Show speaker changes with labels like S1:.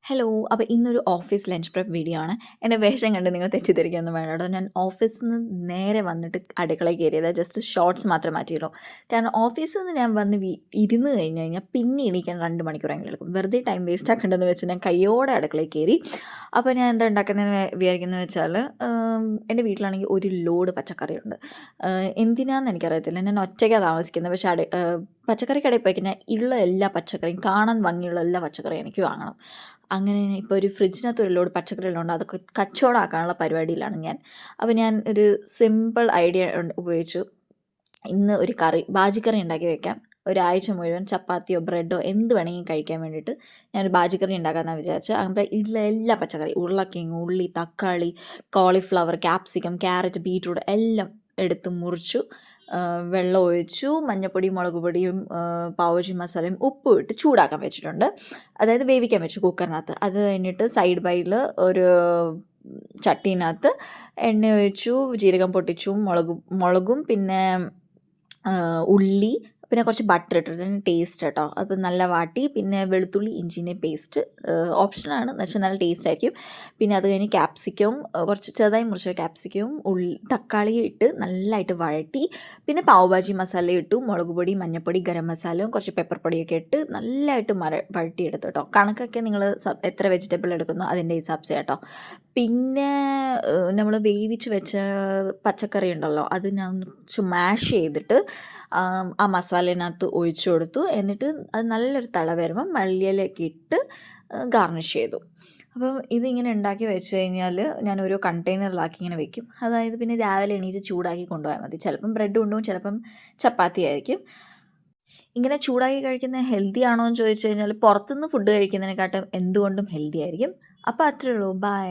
S1: Hello. അപ്പോൾ ഇന്നൊരു office lunch prep video ആണ്. എൻ്റെ വേഷം കണ്ട് നിങ്ങൾ തെറ്റിദ്ധരിക്കുകയൊന്നും വേണ്ട കേട്ടോ. ഞാൻ ഓഫീസിൽ നിന്ന് നേരെ വന്നിട്ട് അടുക്കളയിൽ കയറിയത്. ജസ്റ്റ് ഷോർട്സ് മാത്രം മാറ്റിയുള്ളൂ. കാരണം ഓഫീസിൽ നിന്ന് ഞാൻ വന്ന് ഇരുന്ന് കഴിഞ്ഞ് കഴിഞ്ഞാൽ പിന്നെ എണീക്കാൻ 2 മണിക്കൂറെങ്കിലും എടുക്കും. വെറുതെ ടൈം വേസ്റ്റ് ആക്കേണ്ടതെന്ന് വെച്ച് ഞാൻ കയ്യോടെ അടുക്കളയിൽ കയറി. അപ്പോൾ ഞാൻ എന്താ ഉണ്ടാക്കുന്നതെന്ന് വിചാരിക്കുന്നത് വെച്ചാൽ, എൻ്റെ വീട്ടിലാണെങ്കിൽ ഒരു ലോഡ് പച്ചക്കറിയുണ്ട്. എന്തിനാണെന്ന് എനിക്കറിയത്തില്ല. ഞാൻ ഒറ്റയ്ക്കാണ് താമസിക്കുന്നത്. പക്ഷേ പച്ചക്കറി കടയിൽ പോയി കഴിഞ്ഞാൽ ഉള്ള എല്ലാ പച്ചക്കറിയും, കാണാൻ ഭംഗിയുള്ള എല്ലാ പച്ചക്കറിയും എനിക്ക് വാങ്ങണം. അങ്ങനെ ഇപ്പോൾ ഒരു ഫ്രിഡ്ജിനകത്ത് ഒരു ലോഡ് പച്ചക്കറികളുണ്ട്. അതൊക്കെ കച്ചവടമാക്കാനുള്ള പരിപാടിയിലാണ് ഞാൻ. അപ്പോൾ ഞാൻ ഒരു സിമ്പിൾ ഐഡിയ ഉപയോഗിച്ചു. ഇന്ന് ഒരു ബാജിക്കറി ഉണ്ടാക്കി വെക്കാം. ഒരാഴ്ച മുഴുവൻ ചപ്പാത്തിയോ ബ്രെഡോ എന്ത് വേണമെങ്കിലും കഴിക്കാൻ വേണ്ടിയിട്ട് ഞാനൊരു ബാജിക്കറി ഉണ്ടാക്കാമെന്നാണ് വിചാരിച്ചത്. അങ്ങനെ ഉള്ള എല്ലാ പച്ചക്കറി, ഉരുളക്കിഴങ്ങ്, ഉള്ളി, തക്കാളി, കോളിഫ്ലവർ, ക്യാപ്സിക്കം, ക്യാരറ്റ്, ബീറ്റ്റൂട്ട് എല്ലാം എടുത്ത് മുറിച്ചു. വെള്ളം ഒഴിച്ചു, മഞ്ഞൾപ്പൊടിയും മുളക് പൊടിയും പാവുചി മസാലയും ഉപ്പും ഇട്ട് ചൂടാക്കാൻ വെച്ചിട്ടുണ്ട്. അതായത് വേവിക്കാൻ വെച്ചു കുക്കറിനകത്ത്. അത് കഴിഞ്ഞിട്ട് സൈഡ് ബൈയിൽ ഒരു ചട്ടീനകത്ത് എണ്ണ ഒഴിച്ചു, ജീരകം പൊട്ടിച്ചു, മുളകും പിന്നെ ഉള്ളി, പിന്നെ കുറച്ച് ബട്ടർ ഇട്ടിട്ട് ടേസ്റ്റ് കേട്ടോ. അപ്പോൾ നല്ല വാട്ടി, പിന്നെ വെളുത്തുള്ളി ഇഞ്ചിൻ്റെ പേസ്റ്റ് ഓപ്ഷനാണ്, പക്ഷേ നല്ല ടേസ്റ്റ് ആയിരിക്കും. പിന്നെ അത് കഴിഞ്ഞ് ക്യാപ്സിക്കവും, കുറച്ച് ചെറുതായി മുറിച്ച ക്യാപ്സിക്കവും തക്കാളിയും ഇട്ട് നല്ലതായിട്ട് വഴറ്റി, പിന്നെ പാവ് ഭാജി മസാല ഇട്ടു, മുളക് പൊടി, മഞ്ഞൾപ്പൊടി, ഗരം മസാലയും കുറച്ച് പെപ്പർ പൊടിയൊക്കെ ഇട്ട് നല്ലതായിട്ട് വഴറ്റിയെടുത്തു കേട്ടോ. കണക്കൊക്കെ നിങ്ങൾ എത്ര വെജിറ്റബിൾ എടുക്കുന്നോ അതിൻ്റെ ഹിസാബ്സ് കേട്ടോ. പിന്നെ നമ്മൾ വേവിച്ച് വെച്ച പച്ചക്കറി ഉണ്ടല്ലോ, അത് ഞാൻ മാഷ് ചെയ്തിട്ട് ആ മസാലേനകത്ത് ഒഴിച്ചു കൊടുത്തു. എന്നിട്ട് അത് നല്ലൊരു തിള വരുമ്പം മല്ലിയിലയൊക്കെ ഇട്ട് ഗാർണിഷ് ചെയ്തു. അപ്പം ഇതിങ്ങനെ ഉണ്ടാക്കി വെച്ച് കഴിഞ്ഞാൽ ഞാൻ ഓരോ കണ്ടെയ്നറിലാക്കി ഇങ്ങനെ വെക്കും. അതായത് പിന്നെ രാവിലെ എണീറ്റ് ചൂടാക്കി കൊണ്ടുപോയാൽ മതി. ചിലപ്പം ബ്രെഡ് കൊണ്ടുപോകും, ചിലപ്പം ചപ്പാത്തി ആയിരിക്കും. ഇങ്ങനെ ചൂടാക്കി കഴിക്കുന്നത് ഹെൽത്തി ആണോ എന്ന് ചോദിച്ചു കഴിഞ്ഞാൽ പുറത്തുനിന്ന് ഫുഡ് കഴിക്കുന്നതിനെക്കാട്ടും എന്തുകൊണ്ടും ഹെൽത്തി ആയിരിക്കും. അപ്പോൾ അത്രയേ ഉള്ളൂ. ബൈ.